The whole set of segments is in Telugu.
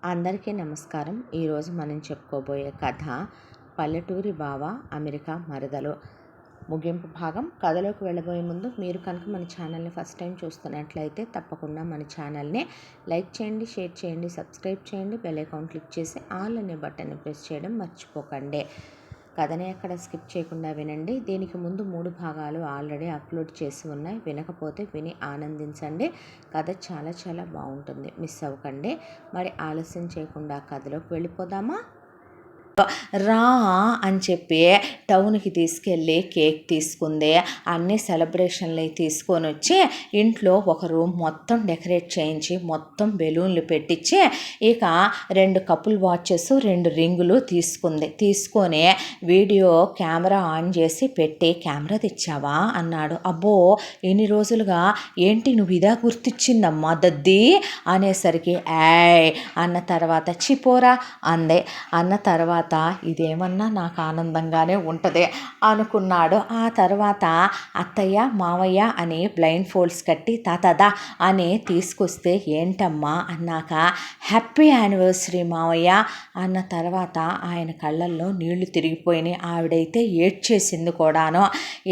అందరికీ నమస్కారం. ఈరోజు మనం చెప్పుకోబోయే కథ పల్లెటూరి బావ అమెరికా మరదలు ముగింపు భాగం. కథలోకి వెళ్ళబోయే ముందు మీరు కనుక మన ఛానల్ని ఫస్ట్ టైం చూస్తున్నట్లయితే తప్పకుండా మన ఛానల్ని లైక్ చేయండి, షేర్ చేయండి, సబ్స్క్రైబ్ చేయండి, బెల్ ఐకాన్ క్లిక్ చేసి ఆల్ అనే బటన్ని ప్రెస్ చేయడం మర్చిపోకండి. కథని ఎక్కడ స్కిప్ చేయకుండా వినండి. దీనికి ముందు 3 భాగాలు ఆల్రెడీ అప్లోడ్ చేసి ఉన్నాయి. వినకపోతే విని ఆనందించండి. కథ చాలా చాలా బాగుంటుంది, మిస్ అవ్వకండి. మరి ఆలస్యం చేయకుండా కథలోకి వెళ్ళిపోదామా? రా అని చెప్పి టౌన్కి తీసుకెళ్ళి కేక్ తీసుకుంది. అన్ని సెలబ్రేషన్లు తీసుకొని వచ్చి ఇంట్లో ఒక రూమ్ మొత్తం డెకరేట్ చేయించి మొత్తం బెలూన్లు పెట్టించి ఇక 2 కపుల్ వాచెస్ 2 రింగులు తీసుకొని వీడియో కెమెరా ఆన్ చేసి పెట్టి, కెమెరా తెచ్చావా అన్నాడు. అబ్బో ఎన్ని రోజులుగా, ఏంటి నువ్వు ఇదా గుర్తిచ్చిందమ్మా దద్ది అనేసరికి యాయ్ అన్న తర్వాత చిపోరా అందే. అన్న తర్వాత ఇదేమన్నా నాకు ఆనందంగానే ఉంటుంది అనుకున్నాడు. ఆ తర్వాత అత్తయ్య మావయ్య అని బ్లైండ్ ఫోల్డ్స్ కట్టి తాతదా అని తీసుకొస్తే ఏంటమ్మా అన్నాక హ్యాపీ యానివర్సరీ మావయ్య అన్న తర్వాత ఆయన కళ్ళల్లో నీళ్లు తిరిగిపోయినాయి. ఆవిడైతే ఏడ్చేసింది కూడాను.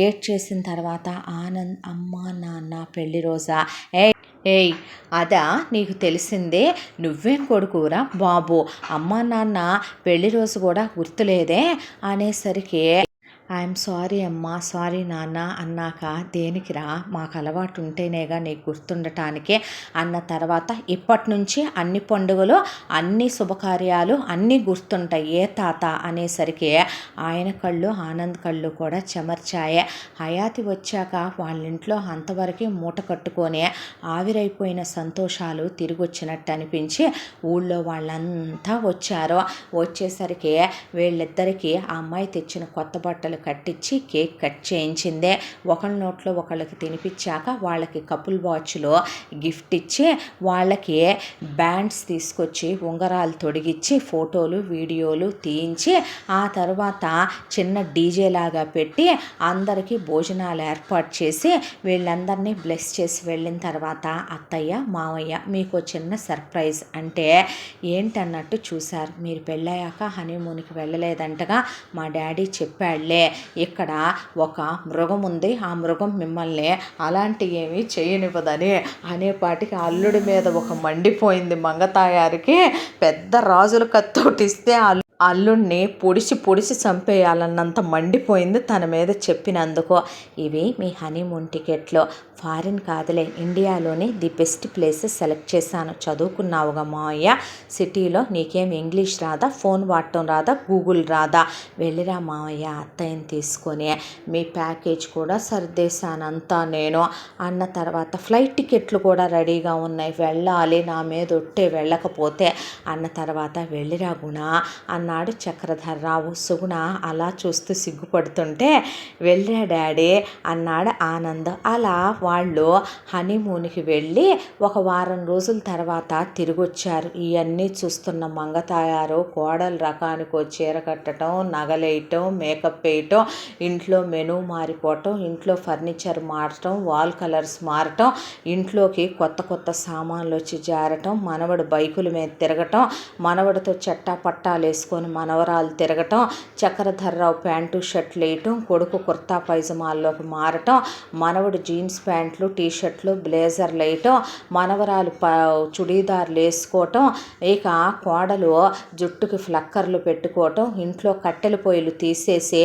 ఏడ్చేసిన తర్వాత ఆనంద్ అమ్మ నాన్న పెళ్లి రోజా ఏయ్ అదా నీకు తెలిసిందే, నువ్వేం కొడుకురా బాబు, అమ్మా నాన్న పెళ్లి రోజు కూడా గుర్తులేదే అనేసరికి ఐఎమ్ సారీ అమ్మా, సారీ నాన్న అన్నాక దేనికిరా, మాకు అలవాటు ఉంటేనేగా నీకు గుర్తుండటానికి అన్న తర్వాత ఇప్పటి నుంచి అన్ని పండుగలు అన్ని శుభకార్యాలు అన్నీ గుర్తుంటాయి ఏ తాత అనేసరికి ఆయన కళ్ళు ఆనంద్ కళ్ళు కూడా చెమర్చాయే. హయాతి వచ్చాక వాళ్ళ ఇంట్లో అంతవరకు మూట కట్టుకొని ఆవిరైపోయిన సంతోషాలు తిరిగి వచ్చినట్టు అనిపించి ఊళ్ళో వాళ్ళంతా వచ్చారు. వచ్చేసరికి వీళ్ళిద్దరికీ ఆ అమ్మాయి తెచ్చిన కొత్త బట్టలు కట్టించి కేక్ కట్ చేయించిందే. ఒకళ్ళ నోట్లో ఒకళ్ళకి తినిపించాక వాళ్ళకి కపుల్ వాచ్లో గిఫ్ట్ ఇచ్చి వాళ్ళకి బ్యాండ్స్ తీసుకొచ్చి ఉంగరాలు తొడిగించి ఫోటోలు వీడియోలు తీయించి ఆ తర్వాత చిన్న డీజే లాగా పెట్టి అందరికీ భోజనాలు ఏర్పాటు చేసి వీళ్ళందరినీ బ్లెస్ చేసి వెళ్ళిన తర్వాత అత్తయ్య మావయ్య మీకు చిన్న సర్ప్రైజ్ అంటే ఏంటన్నట్టు చూశారు. మీరు పెళ్ళయ్యాక హనీమూన్కి వెళ్ళలేదంటగా మా డాడీ చెప్పాడులే, ఇక్కడ ఒక మృగం ఉంది, ఆ మృగం మిమ్మల్ని అలాంటి ఏమీ చేయనివ్వదని అనేపాటికి అల్లుడి మీద ఒక మండిపోయింది మంగతాయారికి. పెద్ద రాజుల కత్తోటిస్తే అల్లుడిని పొడిచి చంపేయాలన్నంత మండిపోయింది తన మీద చెప్పినందుకు. ఇవి మీ హనీమూన్ టికెట్లు, ఫారిన్ కాదులే, ఇండియాలోని ది బెస్ట్ ప్లేసెస్ సెలెక్ట్ చేశాను. చదువుకున్నావుగా మావయ్య, సిటీలో నీకేం ఇంగ్లీష్ రాదా, ఫోన్ వాడటం రాదా, గూగుల్ రాదా, వెళ్ళిరా మావయ్య అత్తయ్యని తీసుకొని, మీ ప్యాకేజ్ కూడా సర్దేశానంతా నేను అన్న తర్వాత ఫ్లైట్ టికెట్లు కూడా రెడీగా ఉన్నాయి, వెళ్ళాలి, నా మీద ఒట్టే వెళ్ళకపోతే అన్న తర్వాత వెళ్ళిరా గుణ అన్నాడు చక్రధర్రావు. సుగుణ అలా చూస్తూ సిగ్గుపడుతుంటే వెళ్ళిరా డాడీ అన్నాడు ఆనంద్. అలా వాళ్ళు హనీమూన్కి వెళ్ళి ఒక వారం రోజుల తర్వాత తిరిగి వచ్చారు. ఇవన్నీ చూస్తున్న మంగతాయారు కోడలు రకానికో చీర కట్టడం, నగలేయటం, మేకప్ వేయటం, ఇంట్లో మెనూ మారిపోవటం, ఇంట్లో ఫర్నిచర్ మారటం, వాల్ కలర్స్ మారటం, ఇంట్లోకి కొత్త సామాన్లు వచ్చి జారటం, మనవడు బైకుల మీద తిరగటం, మనవడితో చట్టా పట్టాలు వేసుకొని మనవరాలు తిరగటం, చక్రధర్రావు ప్యాంటు షర్ట్లు వేయటం, కొడుకు కుర్తా పైజమాల్లోకి మారటం, మనవడు జీన్స్ ప్యాంట్లు టీషర్ట్లు బ్లేజర్లు వేయటం, మనవరాలు చుడీదార్లు వేసుకోవటం, ఇక కోడలు జుట్టుకి ఫ్లక్కర్లు పెట్టుకోవటం, ఇంట్లో కట్టెల పొయ్యిలు తీసేసి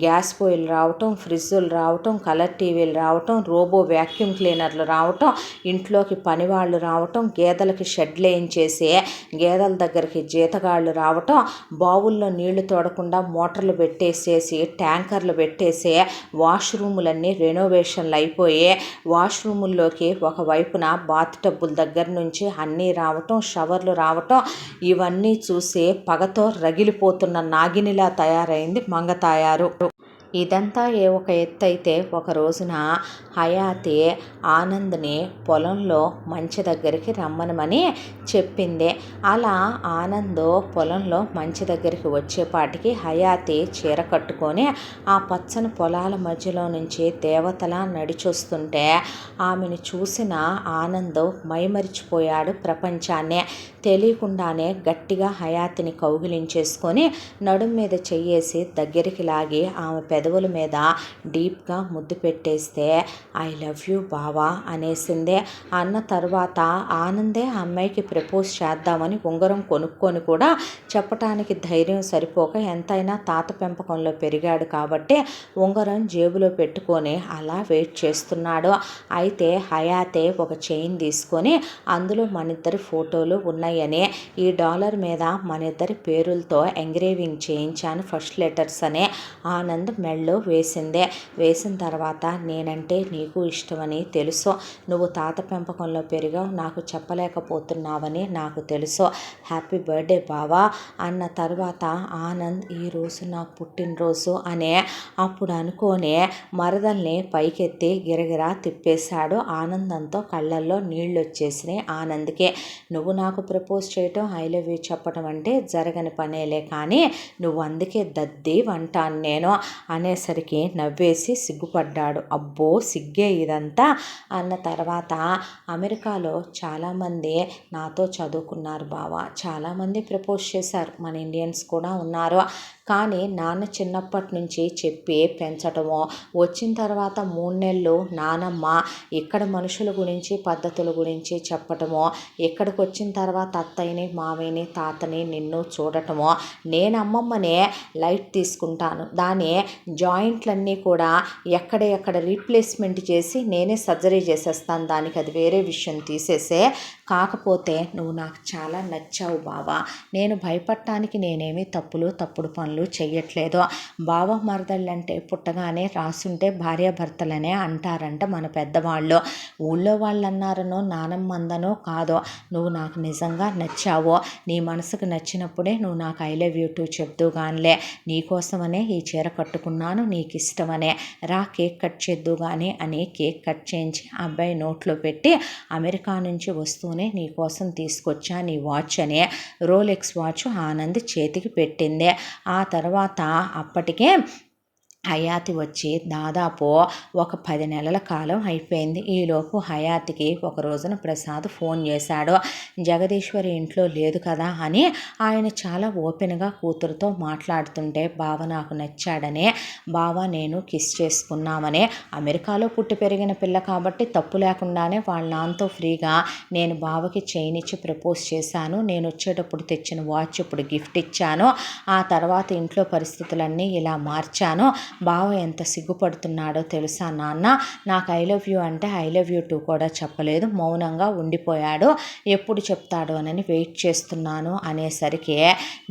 గ్యాస్ పొయ్యిలు రావటం, ఫ్రిడ్జులు రావటం, కలర్ టీవీలు రావటం, రోబో వ్యాక్యూమ్ క్లీనర్లు రావటం, ఇంట్లోకి పనివాళ్ళు రావటం, గేదెలకి షెడ్లు వేయించేసి గేదెల దగ్గరికి జీతగాళ్ళు రావటం, బావుల్లో నీళ్లు తోడకుండా మోటార్లు పెట్టేసేసి ట్యాంకర్లు పెట్టేసి వాష్రూములన్నీ రెనోవేషన్లు అయిపోయి వాష్రూముల్లోకి ఒకవైపున బాత్ టబ్బుల దగ్గర నుంచి అన్నీ రావటం, షవర్లు రావటం, ఇవన్నీ చూసి పగతో రగిలిపోతున్న నాగినిలా తయారైంది మంగతాయారు. ఇదంతా ఒక ఎత్తు అయితే ఒక రోజున హయాతి ఆనంద్ని పొలంలో మంచి దగ్గరికి రమ్మనమని చెప్పింది. అలా ఆనంద్ పొలంలో మంచి దగ్గరికి వచ్చేపాటికి హయాతి చీర కట్టుకొని ఆ పచ్చని పొలాల మధ్యలో నుంచి దేవతలా నడిచొస్తుంటే ఆమెను చూసిన ఆనంద్ మైమరిచిపోయాడు ప్రపంచాన్నే. తెలియకుండానే గట్టిగా హయాతిని కౌగిలించేసుకొని నడుం మీద చెయ్యేసి దగ్గరికి లాగి ఆమె పెదవుల మీద డీప్గా ముద్దు పెట్టేస్తే ఐ లవ్ యూ బావా అనేసిందే. అన్న తర్వాత ఆనందే అమ్మాయికి ప్రపోజ్ చేద్దామని ఉంగరం కొనుక్కొని కూడా చెప్పటానికి ధైర్యం సరిపోక ఎంతైనా తాత పెంపకంలో పెరిగాడు కాబట్టి ఉంగరం జేబులో పెట్టుకొని అలా వెయిట్ చేస్తున్నాడు. అయితే హయాతే ఒక చైన్ తీసుకొని అందులో మనిద్దరి ఫోటోలు ఉన్నాయని ఈ డాలర్ మీద మనిద్దరి పేరులతో ఎంగ్రేవింగ్ చేయించాను ఫస్ట్ లెటర్స్ అనే ఆనంద్ మెళ్ళో వేసిందే. వేసిన తర్వాత నేనంటే నీకు ఇష్టమని తెలుసు, నువ్వు తాత పెంపకంలో పెరిగావు, నాకు చెప్పలేకపోతున్నావని నాకు తెలుసు, హ్యాపీ బర్త్డే బావా అన్న తర్వాత ఆనంద్ ఈరోజు నా పుట్టినరోజు అనే అప్పుడు అనుకోనే మరదల్ని పైకెత్తి గిరగిరా తిప్పేశాడు. ఆనందంతో కళ్ళల్లో నీళ్ళు వచ్చేసినాయి ఆనంద్కి. నువ్వు నాకు ప్రపోజ్ చేయటం ఐ లవ్ యూ చెప్పటం అంటే జరగని పనేలే, కానీ నువ్వు అందుకే దద్ది అంటాను నేను అనేసరికి నవ్వేసి సిగ్గుపడ్డాడు. అబ్బో సిగ్గే ఇదంతా అన్న తర్వాత అమెరికాలో చాలామంది నాతో చదువుకున్నారు బావా, చాలామంది ప్రపోజ్ చేశారు, మన ఇండియన్స్ కూడా ఉన్నారు. కానీ నాన్న చిన్నప్పటి నుంచి చెప్పి పెంచటము, వచ్చిన తర్వాత 3 నెలలు నానమ్మ ఇక్కడ మనుషుల గురించి పద్ధతుల గురించి చెప్పటము, ఇక్కడికి వచ్చిన తర్వాత అత్తయ్యని మావయ్యని తాతని నిన్ను చూడటము, నేను అమ్మమ్మనే లైట్ తీసుకుంటాను, దాని జాయింట్లన్నీ కూడా ఎక్కడ రీప్లేస్మెంట్ చేసి నేనే సర్జరీ చేసేస్తాను, దానికి అది వేరే విషయం తీసేసే, కాకపోతే నువ్వు నాకు చాలా నచ్చావు బావా, నేను భయపడటానికి నేనేమి తప్పుడు పనులు చెయ్యట్లేదు, బావ మరదళ్ళంటే పుట్టగానే రాసుంటే భార్యాభర్తలనే అంటారంట మన పెద్దవాళ్ళు, ఊళ్ళో వాళ్ళు అన్నారనో నానమ్మ అందనో కాదో, నువ్వు నాకు నిజంగా నచ్చావు, నీ మనసుకు నచ్చినప్పుడే నువ్వు నాకు ఐ లవ్ యూ టూ చెప్తూ గానిలే, నీకోసమనే ఈ చీర కట్టుకున్నాను, నీకు ఇష్టమనే, రా కేక్ కట్ చేద్దు కానీ అని కేక్ కట్ చేయించి అబ్బాయి నోట్లో పెట్టి అమెరికా నుంచి వస్తూనే నీకోసం తీసుకొచ్చా నీ వాచ్ అనే రోలెక్స్ వాచ్ ఆనంద్ చేతికి పెట్టింది. ఆ తర్వాత అప్పటికే హయాతి వచ్చి దాదాపు ఒక 10 నెలల కాలం అయిపోయింది. ఈలోపు హయాతికి ఒక రోజున ప్రసాద్ ఫోన్ చేశాడు. జగదీశ్వరి ఇంట్లో లేదు కదా అని ఆయన చాలా ఓపెన్గా కూతురుతో మాట్లాడుతుంటే బావ నాకు నచ్చాడనే, బావ నేను కిస్ చేసుకున్నామనే, అమెరికాలో పుట్టి పెరిగిన పిల్ల కాబట్టి తప్పు లేకుండానే వాళ్ళ నాన్నతో ఫ్రీగా నేను బావకి చైన్ ఇచ్చి ప్రపోజ్ చేశాను, నేను వచ్చేటప్పుడు తెచ్చిన వాచ్ ఇప్పుడు గిఫ్ట్ ఇచ్చాను, ఆ తర్వాత ఇంట్లో పరిస్థితులన్నీ ఇలా మార్చాను, బావ ఎంత సిగ్గుపడుతున్నాడో తెలుసా నాన్న, నాకు ఐ లవ్ యూ అంటే ఐ లవ్ యూ టూ కూడా చెప్పలేదు, మౌనంగా ఉండిపోయాడు, ఎప్పుడు చెప్తాడు అని వెయిట్ చేస్తున్నాను అనేసరికి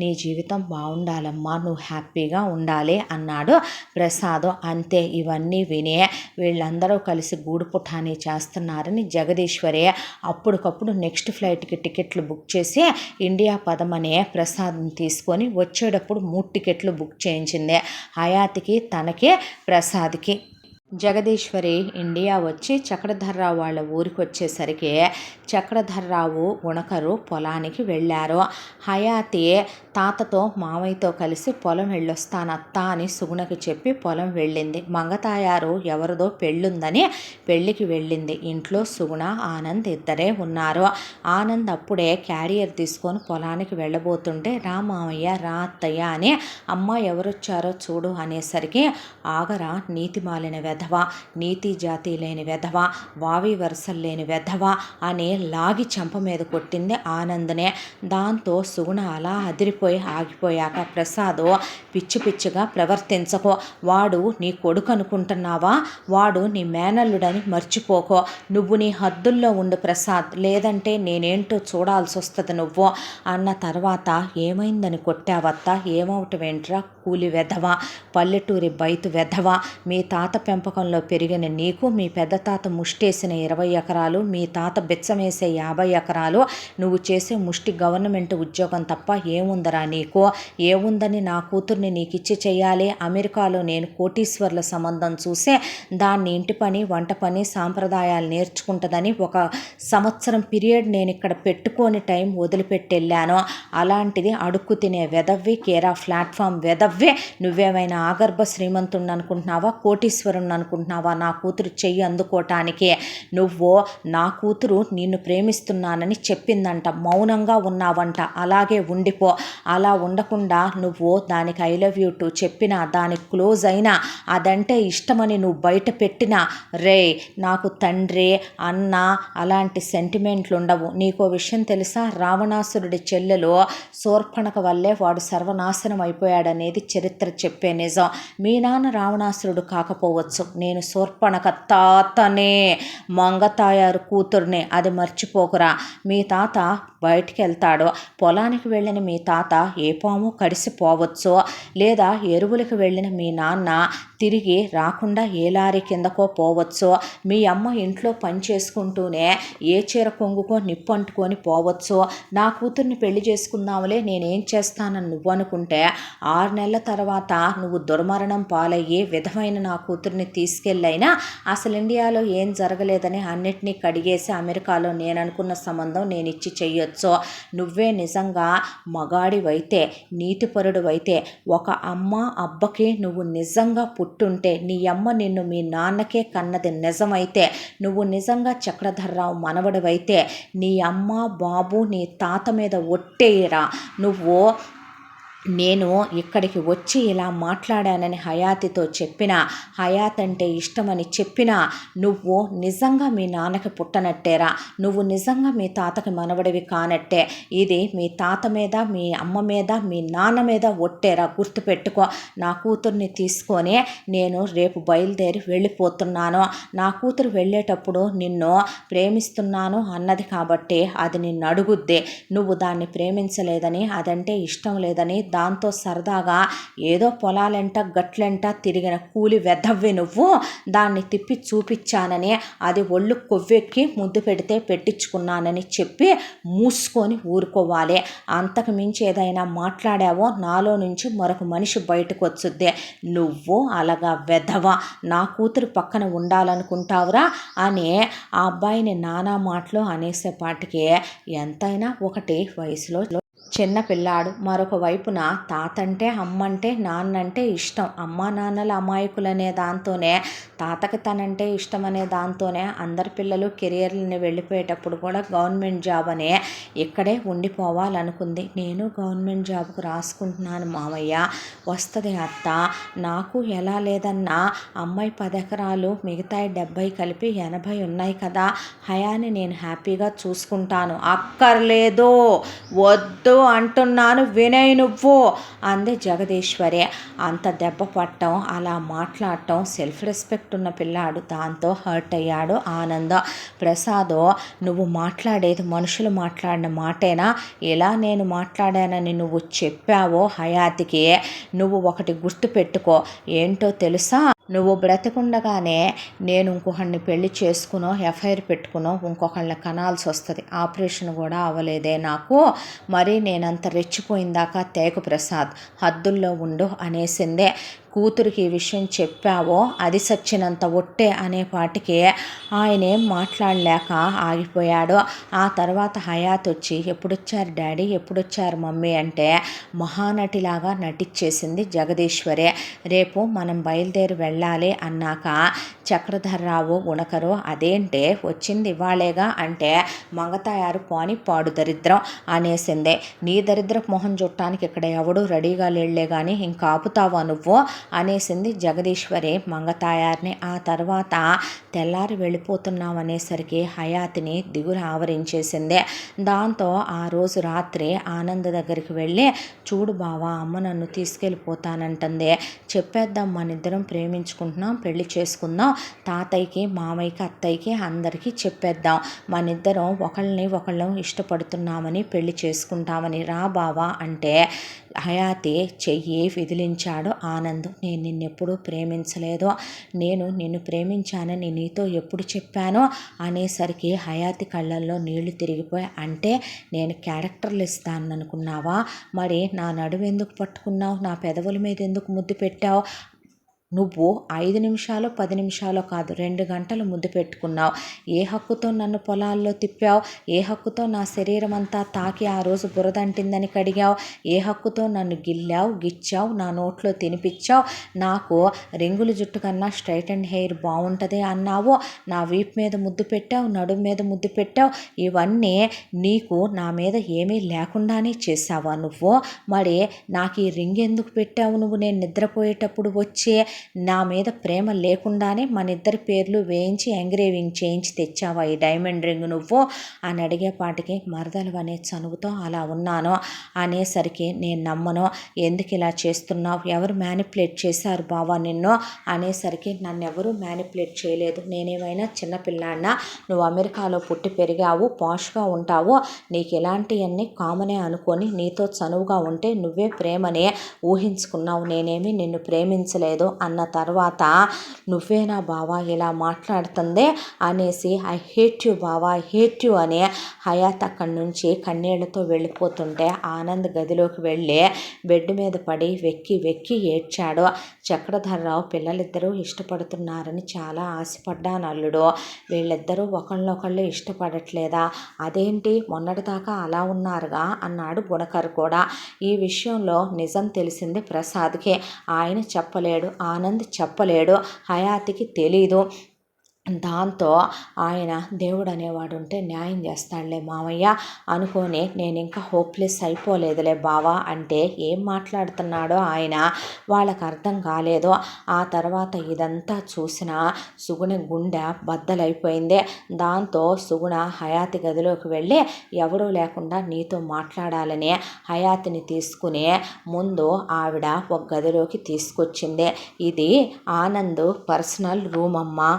నీ జీవితం బాగుండాలమ్మా, నువ్వు హ్యాపీగా ఉండాలి అన్నాడు ప్రసాద్. అంతే. ఇవన్నీ విని వీళ్ళందరూ కలిసి గూడు పుఠానీ చేస్తున్నారని జగదీశ్వరి అప్పటికప్పుడు నెక్స్ట్ ఫ్లైట్కి టికెట్లు బుక్ చేసి ఇండియా పదమనే ప్రసాద్ని తీసుకొని వచ్చేటప్పుడు 3 టికెట్లు బుక్ చేయించింది, హయాతికి తనకి ప్రసాద్కి. జగదీశ్వరి ఇండియా వచ్చి చక్రధర్రావు వాళ్ళ ఊరికి వచ్చేసరికి చక్రధర్రావు గుణకరు పొలానికి వెళ్ళారు. హయాతి తాతతో మామయ్యతో కలిసి పొలం వెళ్ళొస్తానత్తా అని సుగుణకి చెప్పి పొలం వెళ్ళింది. మంగతాయారు ఎవరిదో పెళ్ళుందని పెళ్ళికి వెళ్ళింది. ఇంట్లో సుగుణ ఆనంద్ ఇద్దరే ఉన్నారు. ఆనంద్ అప్పుడే క్యారియర్ తీసుకొని పొలానికి వెళ్ళబోతుంటే రా మామయ్య రా అత్తయ్య అని అమ్మ ఎవరొచ్చారో చూడు అనేసరికి ఆగరా నీతి మాలిన వెధవ, నీతి జాతి లేని వెధవ, వావి వరుసలు లేని వెధవ అని లాగి చెంప మీద కొట్టింది ఆనందనే. దాంతో సుగుణ అలా అదిరిపోయి ఆగిపోయాక ప్రసాద్ పిచ్చిగా ప్రవర్తించకో, వాడు నీ కొడుకు అనుకుంటున్నావా, వాడు నీ మేనల్లుడని మర్చిపోకో, నువ్వు నీ హద్దుల్లో ఉండు ప్రసాద్, లేదంటే నేనేంటో చూడాల్సి వస్తుంది నువ్వు అన్న తర్వాత ఏమైందని కొట్టావత్తా, ఏమవటమేంట్రా కూలి వెధవ, పల్లెటూరి బయటు వెధవ, మీ తాత పెంపకం పెంపకంలో పెరిగిన నీకు మీ పెద్ద తాత ముష్టేసిన 20 ఎకరాలు, మీ తాత బెచ్చమేసే 50 ఎకరాలు, నువ్వు చేసే ముష్టి గవర్నమెంట్ ఉద్యోగం తప్ప ఏముందరా నీకు? ఏముందని నా కూతుర్ని నీకు ఇచ్చి చెయ్యాలి? అమెరికాలో నేను కోటీశ్వర్ల సంబంధం చూసే దాన్ని ఇంటి పని, వంట పని, సాంప్రదాయాలు నేర్చుకుంటుందని 1 సంవత్సరం పీరియడ్ నేను ఇక్కడ పెట్టుకొని టైం వదిలిపెట్టి వెళ్ళాను. అలాంటిది అడుక్కు తినే వెదవ్వి, కేరా ప్లాట్ఫామ్ వెదవ్వే. నువ్వేమైనా ఆగర్భ శ్రీమంతుడిని అనుకుంటున్నావా, కోటీశ్వరుని అనుకుంటున్నావా నా కూతురు చెయ్యి అందుకోవటానికి? నువ్వు నా కూతురు నిన్ను ప్రేమిస్తున్నానని చెప్పిందంట, మౌనంగా ఉన్నావంట. అలాగే ఉండిపో. అలా ఉండకుండా నువ్వు దానికి ఐ లవ్ యూ టు చెప్పినా, దానికి క్లోజ్ అయినా, అదంటే ఇష్టమని నువ్వు బయట పెట్టినా, నాకు తండ్రి అన్న అలాంటి సెంటిమెంట్లు ఉండవు. నీకో విషయం తెలుసా? రావణాసురుడి చెల్లెలు శూర్పణఖ వల్లే వాడు సర్వనాశనం అయిపోయాడనేది చరిత్ర చెప్పే నిజం. మీ నాన్న రావణాసురుడు కాకపోవచ్చు, నేను శూర్పణఖ తాతనే, మంగతాయారు కూతుర్నే, అది మర్చిపోకురా. మీ తాత బయటికి వెళ్తాడు, పొలానికి వెళ్ళిన మీ తాత ఏ పాము కడిసిపోవచ్చు, లేదా ఎరువులకు వెళ్ళిన మీ నాన్న తిరిగి రాకుండా ఏ లారీ కిందకో పోవచ్చు. మీ అమ్మ ఇంట్లో పని చేసుకుంటూనే ఏ చీర కొంగుకో నిప్పు అంటుకొని పోవచ్చు. నా కూతుర్ని పెళ్లి చేసుకుందాంలే, నేనేం చేస్తానని నువ్వు అనుకుంటే 6 నెలల తర్వాత నువ్వు దుర్మరణం పాలయ్యి విధమైన నా కూతుర్ని తీసుకెళ్ళైనా అసలు ఇండియాలో ఏం జరగలేదని అన్నిటినీ కడిగేసి అమెరికాలో నేను అనుకున్న సంబంధం నేను ఇచ్చి చెయ్యొచ్చు. నువ్వే నిజంగా మగాడివైతే, నీతిపరుడువైతే, ఒక అమ్మ అబ్బకి నువ్వు నిజంగా పుట్టుంటే, నీ అమ్మ నిన్ను మీ నాన్నకే కన్నది నిజమైతే, నువ్వు నిజంగా చక్రధర్రావు మనవడివైతే, నీ అమ్మ బాబు నీ తాత మీద ఒట్టేయరా. నువ్వు నేను ఇక్కడికి వచ్చి ఇలా మాట్లాడానని హయాతితో చెప్పినా, హయాత్ అంటే ఇష్టమని చెప్పినా, నువ్వు నిజంగా మీ నాన్నకి పుట్టనట్టేరా. నువ్వు నిజంగా మీ తాతకి మనవడివి కానట్టే. ఇది మీ తాత మీద, మీ అమ్మ మీద, మీ నాన్న మీద ఒట్టేరా. గుర్తుపెట్టుకో. నా కూతుర్ని తీసుకొని నేను రేపు బయలుదేరి వెళ్ళిపోతున్నాను. నా కూతురు వెళ్ళేటప్పుడు నిన్ను ప్రేమిస్తున్నాను అన్నది కాబట్టి అది నిన్ను అడుగుద్ది. నువ్వు దాన్ని ప్రేమించలేదని, అదంటే ఇష్టం లేదని, దాంతో సరదాగా ఏదో పొలాలంట గట్లంట తిరిగిన కూలి వెధవ్వి నువ్వు. దాన్ని తిప్పి చూపించానని, అది ఒళ్ళు కొవ్వెక్కి ముద్దు పెడితే పెట్టించుకున్నానని చెప్పి మూసుకొని ఊరుకోవాలి. అంతకు మించి ఏదైనా మాట్లాడావో నాలో నుంచి మరొక మనిషి బయటకు వచ్చుద్ది. నువ్వు అలాగా వెధవ నా కూతురు పక్కన ఉండాలనుకుంటావురా అని ఆ అబ్బాయిని నానా మాటలు అనేసేపాటికి ఎంతైనా ఒకటి వయసులో చిన్న పిల్లాడు. మరొక వైపున తాతంటే, అమ్మంటే, నాన్నంటే ఇష్టం. అమ్మా నాన్నల అమాయకులనే దాంతోనే, తాతకి తనంటే ఇష్టం అనే దాంతోనే అందరి పిల్లలు కెరియర్లని వెళ్ళిపోయేటప్పుడు కూడా గవర్నమెంట్ జాబ్ అనే ఇక్కడే ఉండిపోవాలనుకుంది. నేను గవర్నమెంట్ జాబ్కు రాసుకుంటున్నాను మామయ్య, వస్తుంది అత్త. నాకు ఎలా లేదన్నా అమ్మాయి 10 ఎకరాలు, మిగతాయి 70 కలిపి 80 ఉన్నాయి కదా, హయాని నేను హ్యాపీగా చూసుకుంటాను. అక్కర్లేదు, వద్దు అంటున్నాను, వినయ్ నువ్వు అంది జగదీశ్వరి. అంత దెబ్బ పట్టడం, అలా మాట్లాడటం, సెల్ఫ్ రెస్పెక్ట్ ఉన్న పిల్లాడు. దాంతో హర్ట్ అయ్యాడు ఆనంద్. ప్రసాద్, నువ్వు మాట్లాడేది మనుషులు మాట్లాడిన మాటేనా? ఇలా నేను మాట్లాడానని నువ్వు చెప్పావో హయాతికి, నువ్వు ఒకటి గుర్తుపెట్టుకో. ఏంటో తెలుసా? నువ్వు బ్రతికుండగానే నేను ఇంకొకరిని పెళ్లి చేసుకునో, ఎఫ్ఐఆర్ పెట్టుకునో ఇంకొకళ్ళని కనాల్సి వస్తుంది. ఆపరేషన్ కూడా అవ్వలేదే నాకు. మరి నేనంత రెచ్చిపోయిందాకా తేకు ప్రసాద్, హద్దుల్లో ఉండు అనేసిందే. కూతురికి ఈ విషయం చెప్పావో అది సచ్చినంత ఒట్టే అనేపాటికి ఆయనేం మాట్లాడలేక ఆగిపోయాడు. ఆ తర్వాత హయాత్ వచ్చి, ఎప్పుడొచ్చారు డాడీ, ఎప్పుడొచ్చారు మమ్మీ అంటే మహానటిలాగా నటించేసింది జగదీశ్వరి. రేపు మనం బయలుదేరి వెళ్ళాలి అన్నాక చక్రధర్రావు ఉణకరు, అదేంటే వచ్చింది ఇవాళేగా అంటే, మంగతాయారు పోని పాడు దరిద్రం అనేసిందే. నీ దరిద్రపు మొహం చుట్టానికి ఇక్కడ ఎవడూ రెడీగా లేళ్లే కానీ ఇంకా ఆపుతావా నువ్వు అనేసింది జగదీశ్వరి మంగతాయారిని. ఆ తర్వాత తెల్లారి వెళ్ళిపోతున్నామనేసరికి హయాతిని దిగులు ఆవరించేసింది. దాంతో ఆ రోజు రాత్రి ఆనంద్ దగ్గరికి వెళ్ళి, చూడు బావా, అమ్మ నన్ను తీసుకెళ్ళిపోతానంటుంది, చెప్పేద్దాం మనిద్దరం ప్రేమించుకుంటున్నాం, పెళ్లి చేసుకుందాం, తాతయ్యకి మామయ్యకి అత్తయ్యకి అందరికీ చెప్పేద్దాం, మనిద్దరం ఒకళ్ళం ఇష్టపడుతున్నామని పెళ్లి చేసుకుంటామని రా బావా అంటే హయాతి చెయ్యి విదిలించాడు ఆనంద్. నేను నిన్నెప్పుడూ ప్రేమించలేదు, నేను నిన్ను ప్రేమించానని నీతో ఎప్పుడు చెప్పానో అనేసరికి హయాతి కళ్ళల్లో నీళ్లు తిరిగిపోయి, అంటే నేను క్యారెక్టర్లు ఇస్తాను అనుకున్నావా? మరి నా నడుము ఎందుకు పట్టుకున్నావు? నా పెదవుల మీద ఎందుకు ముద్దు పెట్టావు? నువ్వు 5 నిమిషాలు 10 నిమిషాలు కాదు 2 గంటలు ముద్దు పెట్టుకున్నావు. ఏ హక్కుతో నన్ను పొలాల్లో తిప్పావు? ఏ హక్కుతో నా శరీరం అంతా తాకి ఆ రోజు బురదంటిందని కడిగావు? ఏ హక్కుతో నన్ను గిచ్చావు, నా నోట్లో తినిపించావు? నాకు రింగుల జుట్టు కన్నా స్ట్రైట్ అండ్ హెయిర్ బాగుంటుంది అన్నావు. నా వీపు మీద ముద్దు పెట్టావు, నడుము మీద ముద్దు పెట్టావు. ఇవన్నీ నీకు నా మీద ఏమీ లేకుండానే చేసావా నువ్వు? మరి నాకు ఈ రింగ్ ఎందుకు పెట్టావు నువ్వు? నేను నిద్రపోయేటప్పుడు వచ్చి నా మీద ప్రేమ లేకుండానే మన ఇద్దరి పేర్లు వేయించి ఎంగ్రేవింగ్ చేయించి తెచ్చావా ఈ డైమండ్ రింగ్ నువ్వు అని అడిగేపాటికి మరదలు అనే చనువుతో అలా ఉన్నాను అనేసరికి నేను నమ్మను, ఎందుకు ఇలా చేస్తున్నావు, ఎవరు మ్యానిపులేట్ చేశారు బావా నిన్ను అనేసరికి నన్ను ఎవరు మ్యానిపులేట్ చేయలేదు, నేనేమైనా చిన్నపిల్లాడినా? నువ్వు అమెరికాలో పుట్టి పెరిగావు, పాష్గా ఉంటావు, నీకు ఇలాంటివన్నీ కామనే అనుకొని నీతో చనువుగా ఉంటే నువ్వే ప్రేమనే ఊహించుకున్నావు, నేనేమి నిన్ను ప్రేమించలేదు అన్న తర్వాత నువ్వేనా బావా ఇలా మాట్లాడుతుందే అనేసి ఐ హేట్ యు బావా, ఐ హేట్ యు అని హయాత్ అక్కడి నుంచి కన్నీళ్లతో వెళ్ళిపోతుంటే ఆనంద్ గదిలోకి వెళ్ళి బెడ్ మీద పడి వెక్కి ఏడ్చాడు. చక్రధర్రావు పిల్లలిద్దరూ ఇష్టపడుతున్నారని చాలా ఆశపడ్డాను అల్లుడు, వీళ్ళిద్దరూ ఒకళ్ళనొకళ్ళు ఇష్టపడట్లేదా? అదేంటి మొన్నటిదాకా అలా ఉన్నారుగా అన్నాడు గుణకర్ కూడా. ఈ విషయంలో నిజం తెలిసింది ప్రసాద్కే, ఆయన చెప్పలేడు, ఆనంద్ చెప్పలేడు, హయాతికి తెలీదు. దాంతో ఆయన దేవుడు అనేవాడు ఉంటే న్యాయం చేస్తాడులే మామయ్య అనుకొని నేను ఇంకా హోప్లెస్ అయిపోలేదులే బావా అంటే ఏం మాట్లాడుతున్నాడో ఆయన వాళ్ళకు అర్థం కాలేదు. ఆ తర్వాత ఇదంతా చూసిన సుగుణ గుండె బద్దలైపోయింది. దాంతో సుగుణ హయాతి గదిలోకి వెళ్ళి ఎవరూ లేకుండా నీతో మాట్లాడాలని హయాతిని తీసుకుని ముందు ఆవిడ ఒక గదిలోకి తీసుకొచ్చింది. ఇది ఆనంద్ పర్సనల్ రూమ్ అమ్మా,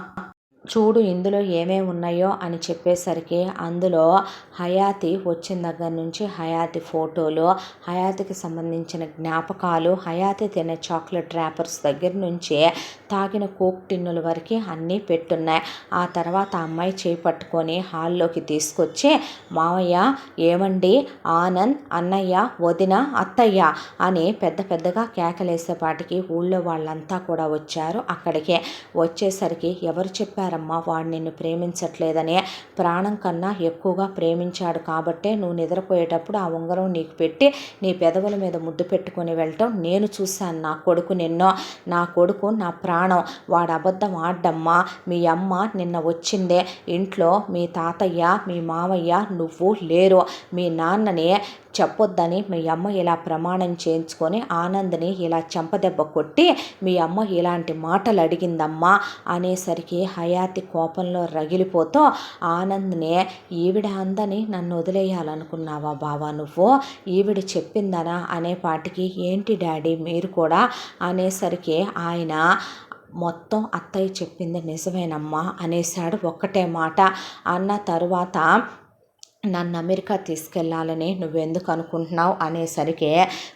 చూడు ఇందులో ఏమేమి ఉన్నాయో అని చెప్పేసరికి అందులో హయాతి వచ్చిన దగ్గర నుంచి హయాతి ఫోటోలు, హయాతికి సంబంధించిన జ్ఞాపకాలు, హయాతి తినే చాక్లెట్ ర్యాపర్స్ దగ్గర నుంచి తాగిన కోక్ టిన్నుల వరకు అన్నీ పెట్టున్నాయి. ఆ తర్వాత అమ్మాయి చేయి పట్టుకొని హాల్లోకి తీసుకొచ్చి మావయ్య, ఏమండి, ఆనంద్, అన్నయ్య, వదిన, అత్తయ్య అని పెద్దగా కేకలేసేపాటికి ఊళ్ళో వాళ్ళంతా కూడా వచ్చారు. అక్కడికే వచ్చేసరికి ఎవరు చెప్పారమ్మా వాడు నిన్ను ప్రేమించట్లేదని? ప్రాణం కన్నా ఎక్కువగా ప్రేమించాడు కాబట్టే నువ్వు నిద్రపోయేటప్పుడు ఆ ఉంగరం నీకు పెట్టి నీ పెదవుల మీద ముద్దు పెట్టుకొని వెళ్ళటం నేను చూశాను. నా కొడుకు నా కొడుకు నా ప్రాణం, వాడు అబద్ధం ఆడ్డమ్మా. మీ అమ్మ నిన్న వచ్చిందే, ఇంట్లో మీ తాతయ్య మీ మామయ్య నువ్వు లేరు, మీ నాన్నని చెప్పొద్దని మీ అమ్మ ఇలా ప్రమాణం చేయించుకొని ఆనంద్ని ఇలా చెంపదెబ్బ కొట్టి మీ అమ్మ ఇలాంటి మాటలు అడిగిందమ్మా అనేసరికి హయాతి కోపంలో రగిలిపోతూ ఆనంద్ని, ఈవిడ అందని నన్ను వదిలేయాలనుకున్నావా బావా నువ్వు? ఈవిడ చెప్పిందనా అనేపాటికి ఏంటి డాడీ మీరు కూడా అనేసరికి ఆయన మొత్తం అత్తయ్య చెప్పింది నిజమేనమ్మా అనేసాడు ఒక్కటే మాట. అన్న తరువాత నన్ను అమెరికా తీసుకెళ్ళాలని నువ్వెందుకు అనుకుంటున్నావు అనేసరికి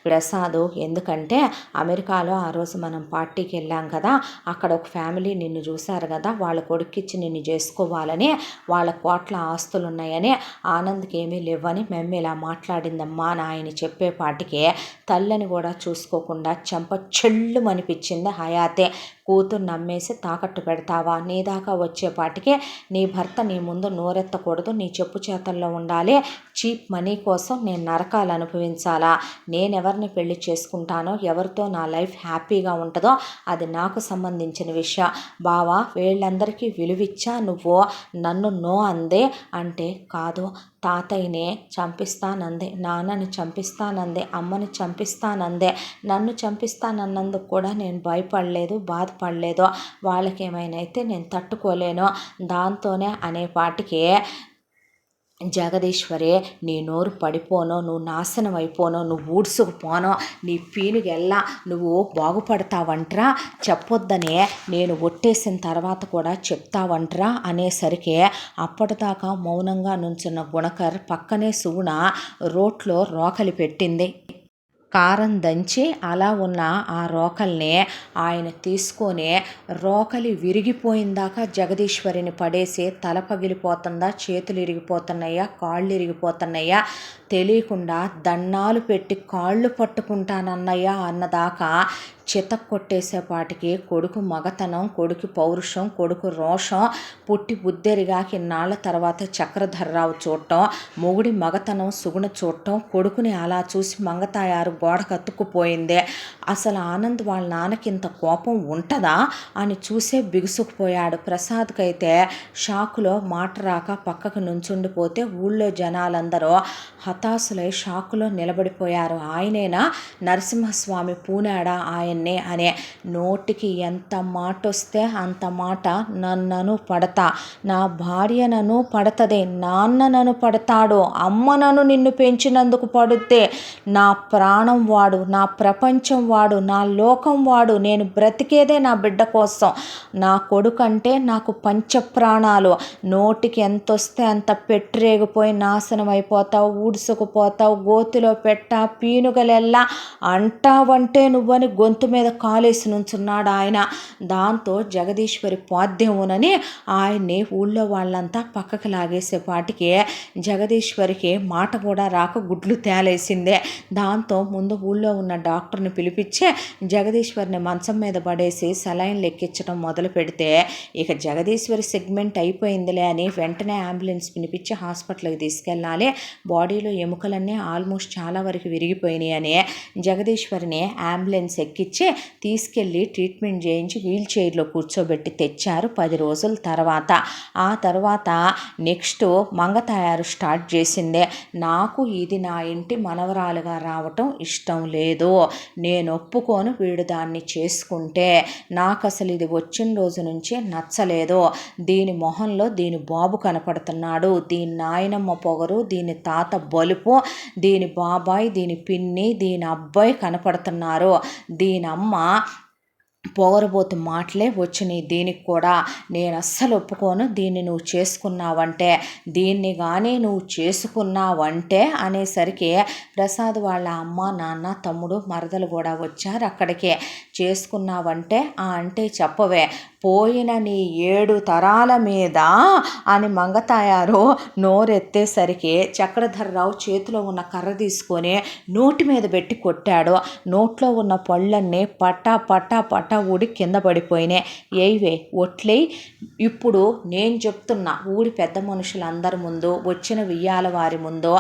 ప్రసాద్, ఎందుకంటే అమెరికాలో ఆ రోజు మనం పార్టీకి వెళ్ళాం కదా, అక్కడ ఒక ఫ్యామిలీ నిన్ను చూశారు కదా, వాళ్ళ కొడుక్కిచ్చి నిన్ను చేసుకోవాలని, వాళ్ళ కోట్ల ఆస్తులు ఉన్నాయని, ఆనంద్కి ఏమీ లేవని మేము ఇలా మాట్లాడిందమ్మా అని ఆయన చెప్పేపాటికి తల్లిని కూడా చూసుకోకుండా చెంప చెల్లు అనిపించింది హయాతే. కూతురు నమ్మేసి తాకట్టు పెడతావా? నీ దాకా వచ్చేపాటికే నీ భర్త నీ ముందు నోరెత్తకూడదు, నీ చెప్పు చేతల్లో ఉండాలి. చీప్ మనీ కోసం నేను నరకాలు అనుభవించాలా? నేనెవరిని పెళ్లి చేసుకుంటానో, ఎవరితో నా లైఫ్ హ్యాపీగా ఉంటుందో అది నాకు సంబంధించిన విషయం. బావా వీళ్ళందరికీ విలువిచ్చా నువ్వు నన్ను నో అందే అంటే, కాదు తాతయ్యని చంపిస్తానందే, నాన్నని చంపిస్తానందే, అమ్మని చంపిస్తానందే, నన్ను చంపిస్తానన్నందుకు కూడా నేను భయపడలేదు, బాధపడలేదు. వాళ్ళకేమైనా అయితే నేను తట్టుకోలేను. దాంతోనే అనేపాటికి జగదీశ్వరి, నీ నోరు పడిపోనో, నువ్వు నాశనం అయిపోనో, నువ్వు ఊడ్సుకుపోనో, నీ పీనుగెల్లా నువ్వు బాగుపడతావంట్రా, చెప్పొద్దనే నేను ఒట్టేసిన తర్వాత కూడా చెప్తావంట్రా అనేసరికి అప్పటిదాకా మౌనంగా నుంచున్న గుణకర్ పక్కనే సుగుణ రోట్లో రోకలి పెట్టింది. కారం దంచి అలా ఉన్న ఆ రోకల్ని ఆయన తీసుకొని రోకలి విరిగిపోయిందాకా జగదీశ్వరిని పడేసి తల పగిలిపోతుందా, చేతులు ఇరిగిపోతున్నాయా, కాళ్ళు ఇరిగిపోతున్నాయా తెలియకుండా దన్నాలు పెట్టి కాళ్ళు పట్టుకుంటానన్నయ్యా అన్నదాకా చితక్కొట్టేసేపాటికి కొడుకు మగతనం, కొడుకు పౌరుషం, కొడుకు రోషం పుట్టి బుద్ధెరిగాకి ఇన్నాళ్ల తర్వాత చక్రధర్రావు చూడటం, మొగుడి మగతనం సుగుణ చూడటం, కొడుకుని అలా చూసి మంగతాయారు గోడ కత్తుకుపోయిందే. అసలు ఆనంద్ వాళ్ళ నాన్నకి ఇంత కోపం ఉంటుందా అని చూసే బిగుసుకుపోయాడు. ప్రసాద్కైతే షాకులో మాట రాక పక్కకు నుంచుండిపోతే ఊళ్ళో జనాలందరూ హతాశులై షాకులో నిలబడిపోయారు. ఆయనేనా నరసింహస్వామి పూనాడా ఆయన్నే అనే. నోటికి ఎంత మాట వస్తే అంత మాట నన్నను పడతా, నా భార్యనను పడతదే, నాన్ననను పడతాడు, అమ్మనను నిన్ను పెంచినందుకు పడుద్దే, నా ప్రాణం వాడు, నా ప్రపంచం వాడు, నా లోకం వాడు, నేను బ్రతికేదే నా బిడ్డ కోసం, నా కొడుకంటే నాకు పంచప్రాణాలు, నోటికి ఎంత వస్తే అంత పెట్టిరేగిపోయి నాశనం అయిపోతావు, ఊడ్సుకుపోతావు, గోతిలో పెట్టా పీనుగలెల్లా అంటావంటే నువ్వని గొంతు మీద కాలేసి నుంచున్నాడు ఆయన. దాంతో జగదీశ్వరి పాద్యమునని ఆయన్ని ఊళ్ళో వాళ్ళంతా పక్కకు లాగేసేపాటికి జగదీశ్వరికి మాట కూడా రాక గుడ్లు తేలేసిందే. దాంతో ముందు ఊళ్ళో ఉన్న డాక్టర్ని పిలిపించి జగదీశ్వరిని మంచం మీద పడేసి సలైన్లు ఎక్కించడం మొదలు పెడితే ఇక జగదీశ్వరి సెగ్మెంట్ అయిపోయిందిలే అని వెంటనే అంబులెన్స్ పిలిపించి హాస్పిటల్కి తీసుకెళ్ళాలి, బాడీలో ఎముకలన్నీ ఆల్మోస్ట్ చాలా వరకు విరిగిపోయినాయి అని జగదీశ్వరిని అంబులెన్స్ ఎక్కించి తీసుకెళ్ళి ట్రీట్మెంట్ చేయించి వీల్ చైర్లో కూర్చోబెట్టి తెచ్చారు 10 రోజుల తర్వాత. ఆ తర్వాత నెక్స్ట్ మంగతాయారు స్టార్ట్ చేసిందే. నాకు ఇది నా ఇంటి మనవరాలుగా రావటం ఇష్టం లేదు, నేను ఒప్పుకోను వీడు దాన్ని చేసుకుంటే, నాకు అసలు ఇది వచ్చిన రోజు నుంచి నచ్చలేదు, దీని మొహంలో దీని బాబు కనపడుతున్నాడు, దీని నాయనమ్మ పొగరు, దీని తాత బలుపు, దీని బాబాయ్, దీని పిన్ని, దీని అబ్బాయి కనపడుతున్నారు, దీని అమ్మ పొగరబోతు మాటలే వచ్చినాయి దీనికి కూడా, నేను అస్సలు ఒప్పుకోను, దీన్ని నువ్వు చేసుకున్నావంటే, దీన్ని కానీ నువ్వు చేసుకున్నావంటే అనేసరికి ప్రసాద్ వాళ్ళ అమ్మ నాన్న తమ్ముడు మరదలు కూడా వచ్చారు అక్కడికి. చేసుకున్నావంటే అంటే చెప్పవే, పోయిన నీ 7 తరాల మీద అని మంగతాయారు నోరెత్తేసరికి చక్రధర్రావు చేతిలో ఉన్న కర్ర తీసుకొని నోటి మీద పెట్టి కొట్టాడు. నోట్లో ఉన్న పళ్ళన్నీ పట్టా పట్టా పట్టా ఊడి కింద పడిపోయినాయి. ఏవే ఒట్లే, ఇప్పుడు నేను చెప్తున్నా ఊరి పెద్ద మనుషులందరి ముందు, వచ్చిన వియ్యాల వారి ముందు,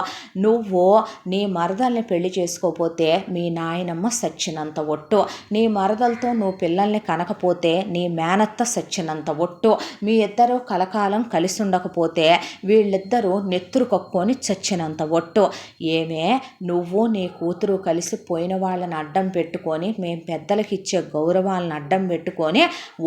నువ్వు నీ మరదల్ని పెళ్లి చేసుకోపోతే మీ నాయనమ్మ సచ్చినంత ఒట్టు, నీ మరదలతో నువ్వు పిల్లల్ని కనకపోతే నీ మేనత్త సచ్చినంత ఒట్టు, మీ ఇద్దరు కలకాలం కలిసి ఉండకపోతే వీళ్ళిద్దరూ నెత్తురు కక్కుని చచ్చినంత ఒట్టు. ఏమే, నువ్వు నీ కూతురు కలిసి పోయిన వాళ్ళని అడ్డం పెట్టుకొని మేం పెద్దలకి ఇచ్చే గౌరవాలను అడ్డం పెట్టుకొని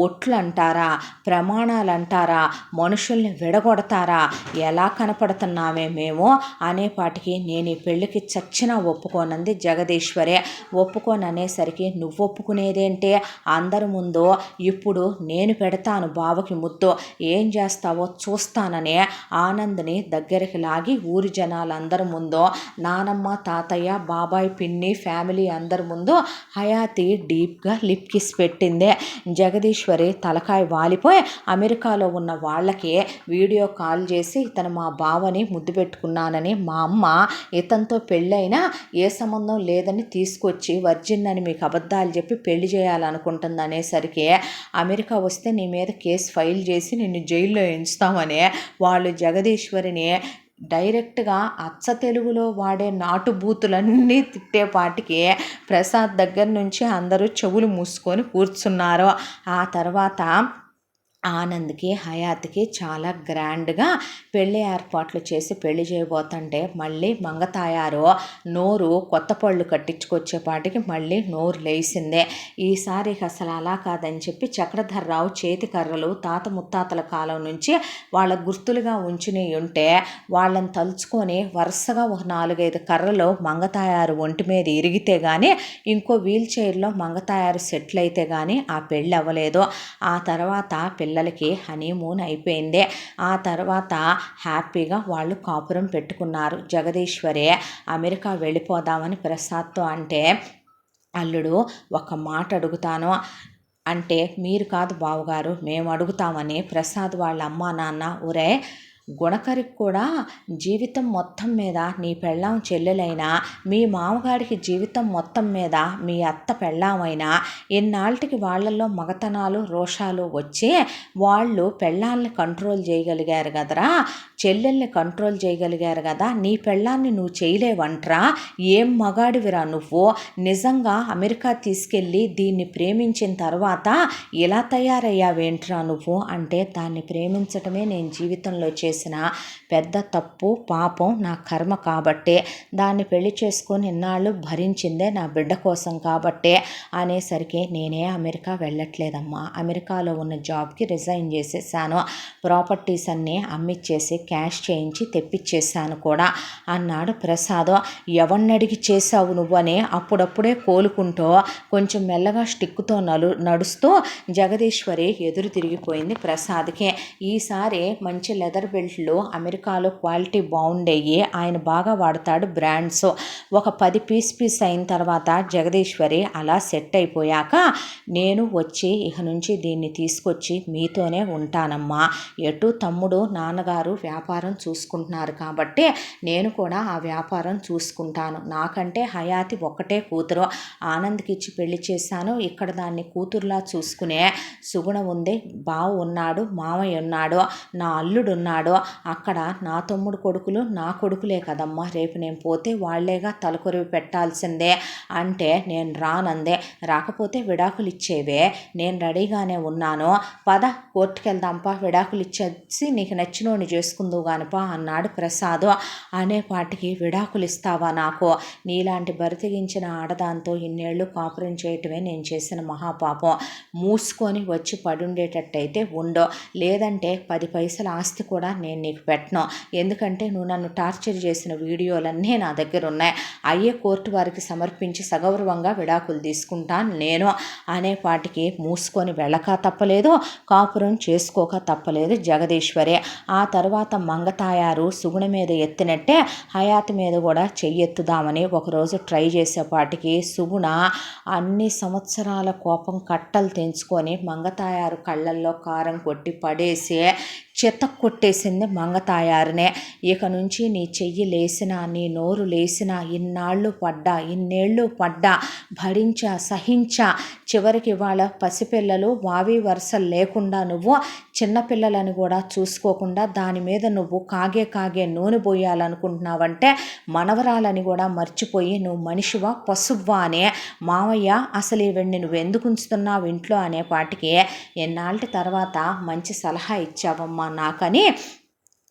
ఒట్లు అంటారా, ప్రమాణాలు అంటారా, మనుషుల్ని విడగొడతారా, ఎలా కనపడుతున్నామే మేము అనేపాటికి నేను ఈ పెళ్ళికి చచ్చినా ఒప్పుకోనంది జగదీశ్వరే. ఒప్పుకోననేసరికి నువ్వు ఒప్పుకునేదేంటే, అందరి ముందు ఇప్పుడు నేను పెడతాను బావకి ముద్దు, ఏం చేస్తావో చూస్తానని ఆనంద్ని దగ్గరికి లాగి ఊరి జనాలందరి ముందు, నానమ్మ తాతయ్య బాబాయ్ పిన్ని ఫ్యామిలీ అందరి ముందు హయాతి డీప్గా లిప్ కిస్ పెట్టిందే. జగదీశ్వరి తలకాయ వాలిపోయి అమెరికాలో ఉన్న వాళ్ళకి వీడియో కాల్ చేసి ఇతను మా బావని ముద్దు పెట్టుకున్నానని, మా అమ్మ ఇతనితో పెళ్ళైనా ఏ సంబంధం లేదని తీసుకొచ్చి వర్జిన్ అని మీకు అబద్ధాలు చెప్పి పెళ్లి చేయాలనుకుంటుంది అనేసరికి అమెరికా వస్తే నీ మీద కేసు ఫైల్ చేసి నిన్ను జైల్లో ఎంచుతామని వాళ్ళు జగదీశ్వరిని డైరెక్ట్గా అచ్చ తెలుగులో వాడే నాటు బూతులన్నీ తిట్టేపాటికి ప్రసాద్ దగ్గర నుంచి అందరూ చెవులు మూసుకొని కూర్చున్నారు. ఆ తర్వాత ఆనంద్కి హయాత్కి చాలా గ్రాండ్గా పెళ్లి ఏర్పాట్లు చేసి పెళ్లి చేయబోతుంటే మళ్ళీ మంగతాయారు నోరు కొత్త పళ్ళు కట్టించుకొచ్చేపాటికి మళ్ళీ నోరు లేసిందే. ఈసారి అసలు అలా కాదని చెప్పి చక్రధర్రావు చేతి కర్రలు తాత ముత్తాతల కాలం నుంచి వాళ్ళ గుర్తులుగా ఉంచినవి ఉంటే వాళ్ళని తలుచుకొని వరుసగా ఒక 4-5 కర్రలు మంగతాయారు ఒంటి మీద ఇరిగితే కానీ ఇంకో వీల్ చైర్లో మంగతాయారు సెటిల్ అయితే కానీ ఆ పెళ్ళి అవ్వలేదు. ఆ తర్వాత పిల్లలకి హనీమూన్ అయిపోయింది. ఆ తర్వాత హ్యాపీగా వాళ్ళు కాపురం పెట్టుకున్నారు. జగదీశ్వరి అమెరికా వెళ్ళిపోదామని ప్రసాద్తో అంటే, అల్లుడు ఒక మాట అడుగుతాను అంటే, మీరు కాదు బావగారు మేము అడుగుతామని ప్రసాద్ వాళ్ళ అమ్మా నాన్న, ఒరే గుణకరికి కూడా జీవితం మొత్తం మీద నీ పెళ్ళాం చెల్లెలైనా, మీ మామగారికి జీవితం మొత్తం మీద మీ అత్త పెళ్ళామైనా ఇన్నాళ్ళకి వాళ్ళల్లో మగతనాలు రోషాలు వచ్చి వాళ్ళు పెళ్ళాలని కంట్రోల్ చేయగలిగారు కదరా, చెల్లెల్ని కంట్రోల్ చేయగలిగారు కదా, నీ పెళ్ళాన్ని నువ్వు చేయలేవంట్రా, ఏం మగాడివిరా నువ్వు, నిజంగా అమెరికా తీసుకెళ్ళి దీన్ని ప్రేమించిన తర్వాత ఇలా తయారయ్యావేంట్రా నువ్వు అంటే, దాన్ని ప్రేమించటమే నేను జీవితంలో చేసిన పెద్ద తప్పు పాపం నా కర్మ కాబట్టే, దాన్ని పెళ్లి చేసుకొని ఇన్నాళ్ళు భరించిందే నా బిడ్డ కోసం కాబట్టే అనేసరికి, నేనే అమెరికా వెళ్ళట్లేదమ్మా, అమెరికాలో ఉన్న జాబ్కి రిజైన్ చేసేసాను, ప్రాపర్టీస్ అన్నీ అమ్మిచ్చేసి క్యాష్ చేయించి తెప్పించేశాను కూడా అన్నాడు ప్రసాద్. ఎవరిని అడిగి చేసావు నువ్వని అప్పుడప్పుడే కోలుకుంటూ కొంచెం మెల్లగా స్టిక్కుతో నడుస్తూ జగదీశ్వరి ఎదురు తిరిగిపోయింది ప్రసాద్కి. ఈసారి మంచి లెదర్ బెల్ట్లు అమెరికాలో క్వాలిటీ బాగుండేవి, ఆయన బాగా వాడతాడు బ్రాండ్స్. ఒక 10 పీస్ అయిన తర్వాత జగదీశ్వరి అలా సెట్ అయిపోయాక, నేను వచ్చి ఇక నుంచి దీన్ని తీసుకొచ్చి మీతోనే ఉంటానమ్మా, ఎటు తమ్ముడు నాన్నగారు వ్యాపారం చూసుకుంటున్నారు కాబట్టి నేను కూడా ఆ వ్యాపారం చూసుకుంటాను, నాకంటే హయాతి ఒక్కటే కూతురు, ఆనంద్కి ఇచ్చి పెళ్లి చేశాను, ఇక్కడ దాన్ని కూతురులా చూసుకునే సుగుణ ఉంది, బావ ఉన్నాడు, మామయ్య ఉన్నాడు, నా అల్లుడు ఉన్నాడు, అక్కడ నా తమ్ముడు కొడుకులు నా కొడుకులే కదమ్మా, రేపు నేను పోతే వాళ్లేగా తలకొరివి పెట్టాల్సిందే అంటే, నేను రానందే, రాకపోతే విడాకులు ఇచ్చేవే, నేను రెడీగానే ఉన్నాను, పద కోర్టుకు వెళ్దాంపా, విడాకులు ఇచ్చేసి నీకు నచ్చినోని చేసుకుందువు గానిపా అన్నాడు ప్రసాద్. అనేపాటికి, విడాకులు ఇస్తావా నాకు, నీలాంటి బరితెగించిన ఆడదాంతో ఇన్నేళ్లు కాపురం చేయటమే నేను చేసిన మహాపాపం, మూసుకొని వచ్చి పడుండేటట్టయితే ఉండో, లేదంటే 10 పైసల ఆస్తి కూడా నేను నీకు పెట్టను, ఎందుకంటే నువ్వు నన్ను టార్చర్ చేసిన వీడియోలన్నీ నా దగ్గర ఉన్నాయి, అయ్యే కోర్టు వారికి సమర్పించి సగౌరవంగా విడాకులు తీసుకుంటాను నేను అనేపాటికి, మూసుకొని వెళ్ళక తప్పలేదు, కాపురం చేసుకోక తప్పలేదు జగదీశ్వరి. ఆ తర్వాత మంగతాయారు సుగుణ మీద ఎత్తినట్టే హయాత్ మీద కూడా చెయ్యెత్తుదామని ఒకరోజు ట్రై చేసేపాటికి, సుగుణ అన్ని సంవత్సరాల కోపం కట్టలు తెంచుకొని మంగతాయారు కళ్ళల్లో కారం కొట్టి పడేసి చెత్త కొట్టేసింది మంగతాయారునే. ఇక నుంచి నీ చెయ్యి లేసినా, నీ నోరు లేసినా, ఇన్నేళ్ళు పడ్డా, భరించా, సహించా, చివరికి వాళ్ళ పసిపిల్లలు వావి వరుసలు లేకుండా నువ్వు చిన్నపిల్లలను కూడా చూసుకోకుండా దాని మీద నువ్వు కాగే నూనె పోయాలనుకుంటున్నావంటే, మనవరాలని కూడా మర్చిపోయి నువ్వు మనిషివా పశువ్వా అనే మావయ్య అసలు ఈవిడ్ని నువ్వు ఎందుకు ఉంచుతున్నావు ఇంట్లో అనేపాటికి, ఎన్నాళ్ళ తర్వాత మంచి సలహా ఇచ్చావమ్మా నాకని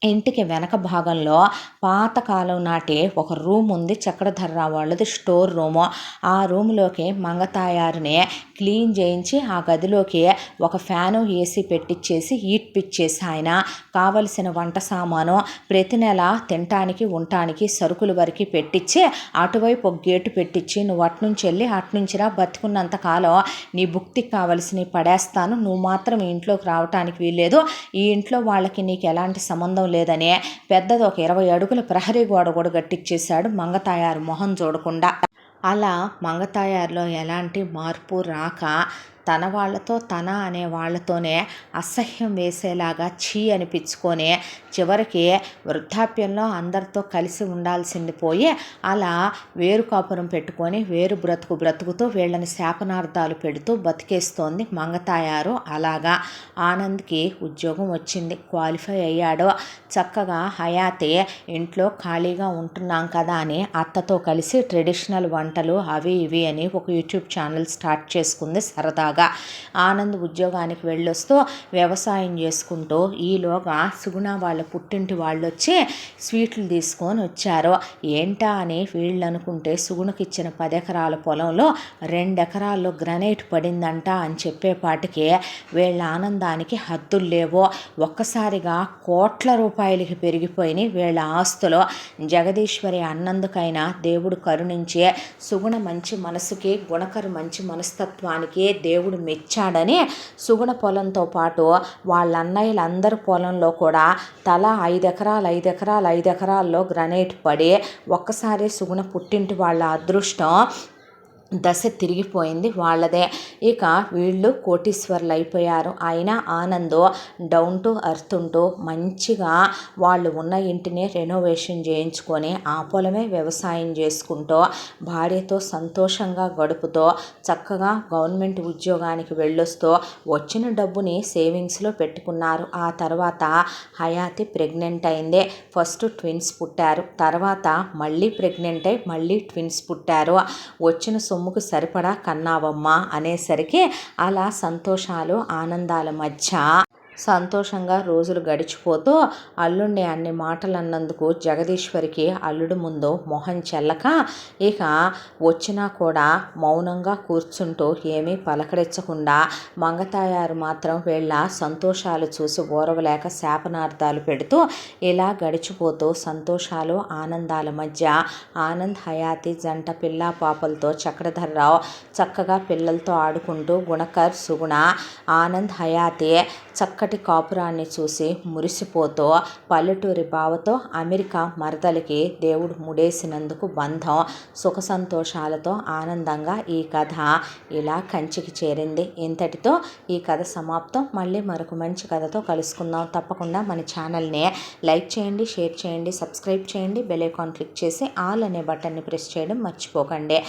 ఇంటికి వెనక భాగంలో పాతకాలం నాటి ఒక రూమ్ ఉంది, చక్రధర్రావు వాళ్ళది స్టోర్ రూము. ఆ రూమ్లోకి మంగతాయారుని క్లీన్ చేయించి ఆ గదిలోకి ఒక ఫ్యాను ఏసీ పెట్టించేసి హీట్ పిచ్చేసి ఆయన కావలసిన వంట సామాను ప్రతి నెల తినటానికి ఉండటానికి సరుకుల వరకు పెట్టించి అటువైపు ఒక గేటు పెట్టించి, నువ్వు అటునుంచి వెళ్ళి అటునుంచిరా, బతుకున్నంతకాలం నీ భుక్తికి కావలసినవి పడేస్తాను, నువ్వు మాత్రం ఈ ఇంట్లోకి రావటానికి వీల్లేదు, ఈ ఇంట్లో వాళ్ళకి నీకు ఎలాంటి సంబంధం లేదని పెద్దది ఒక 20 అడుగుల ప్రహరీ గోడ కూడా గట్టిచ్చేశాడు మంగతాయారు మొహం చూడకుండా. అలా మంగతాయారులో ఎలాంటి మార్పు రాక తన వాళ్ళతో తన అనే వాళ్ళతోనే అసహ్యం వేసేలాగా ఛీ అనిపించుకొని చివరికి వృద్ధాప్యంలో అందరితో కలిసి ఉండాల్సింది పోయి అలా వేరు కాపురం పెట్టుకొని వేరు బ్రతుకుతూ వీళ్ళని శాపనార్థాలు పెడుతూ బతికేస్తోంది మంగతాయారు. అలాగా ఆనంద్కి ఉద్యోగం వచ్చింది, క్వాలిఫై అయ్యాడు. చక్కగా హయాతే ఇంట్లో ఖాళీగా ఉంటున్నాం కదా అని అత్తతో కలిసి ట్రెడిషనల్ వంటలు అవి ఇవి అని ఒక యూట్యూబ్ ఛానల్ స్టార్ట్ చేసుకుంది సరదాగా. బాగా. ఆనంద్ ఉద్యోగానికి వెళ్ళొస్తూ వ్యవసాయం చేసుకుంటూ ఈలోగా సుగుణ వాళ్ళ పుట్టింటి వాళ్ళు వచ్చి స్వీట్లు తీసుకొని వచ్చారు. ఏంటా అని వీళ్ళు అనుకుంటే సుగుణకి ఇచ్చిన 10 ఎకరాల పొలంలో 2 ఎకరాల్లో గ్రనైట్ పడిందంట అని చెప్పేపాటికి వీళ్ళ ఆనందానికి హద్దులు లేవో. ఒక్కసారిగా కోట్ల రూపాయలకి పెరిగిపోయినాయి వీళ్ళ ఆస్తులు. జగదీశ్వరి అన్నందుకైనా దేవుడు కరుణించి సుగుణ మంచి మనసుకి, గుణకరు మంచి మనస్తత్వానికి దేవుడు మెచ్చాడని సుగుణ పొలంతో పాటు వాళ్ళ అన్నయ్యలందరి పొలంలో కూడా తలా 5 ఎకరాల్లో గ్రనైట్ పడి ఒక్కసారి సుగుణ పుట్టింటి వాళ్ళ అదృష్టం దశ తిరిగిపోయింది వాళ్ళదే. ఇక వీళ్ళు కోటీశ్వర్లు అయిపోయారు. అయినా ఆనంద్ డౌన్ టు ఎర్త్ ఉంటూ మంచిగా వాళ్ళు ఉన్న ఇంటిని రెనోవేషన్ చేయించుకొని ఆ పొలమే వ్యవసాయం చేసుకుంటూ భార్యతో సంతోషంగా గడుపుతూ చక్కగా గవర్నమెంట్ ఉద్యోగానికి వెళ్ళొస్తూ వచ్చిన డబ్బుని సేవింగ్స్లో పెట్టుకున్నారు. ఆ తర్వాత హయాతి ప్రెగ్నెంట్ అయింది. ఫస్ట్ ట్విన్స్ పుట్టారు, తర్వాత మళ్ళీ ప్రెగ్నెంట్ అయి మళ్ళీ ట్విన్స్ పుట్టారు. వచ్చిన సొమ్ముకు సరిపడా కన్నావమ్మ అనేసరికి అలా సంతోషాలు ఆనందాల మధ్య సంతోషంగా రోజులు గడిచిపోతూ అల్లుండి అన్ని మాటలు అన్నందుకు జగదీశ్వరికి అల్లుడు ముందు మొహం చెల్లక ఇక వచ్చినా కూడా మౌనంగా కూర్చుంటూ ఏమీ పలకరించకుండా మంగతాయారు మాత్రం వీళ్ళ సంతోషాలు చూసి ఓరవలేక శాపనార్థాలు పెడుతూ ఇలా గడిచిపోతూ సంతోషాలు ఆనందాల మధ్య ఆనంద్ హయాతి జంట పిల్ల పాపలతో చక్రధర్రావు చక్కగా పిల్లలతో ఆడుకుంటూ గుణకర్ సుగుణ ఆనంద్ హయాతి చక్కటి కాపురాన్ని చూసి మురిసిపోతూ పల్లెటూరి బావతో అమెరికా మరదలికి దేవుడు ముడేసినందుకు బంధం సుఖ సంతోషాలతో ఆనందంగా ఈ కథ ఇలా కంచికి చేరింది. ఇంతటితో ఈ కథ సమాప్తం. మళ్ళీ మరొక మంచి కథతో కలుసుకుందాం. తప్పకుండా మన ఛానల్ని లైక్ చేయండి, షేర్ చేయండి, సబ్స్క్రైబ్ చేయండి, బెల్ ఐకాన్ క్లిక్ చేసి ఆల్ అనే బటన్ని ప్రెస్ చేయడం మర్చిపోకండి.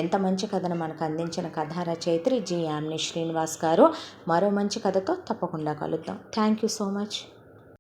ఎంత మంచి కథను మనకు అందించిన కథా రచయిత్రి జి యామిని శ్రీనివాస్ గారు. మరో మంచి కథతో తప్పకుండా కలుద్దాం. Thank you so much.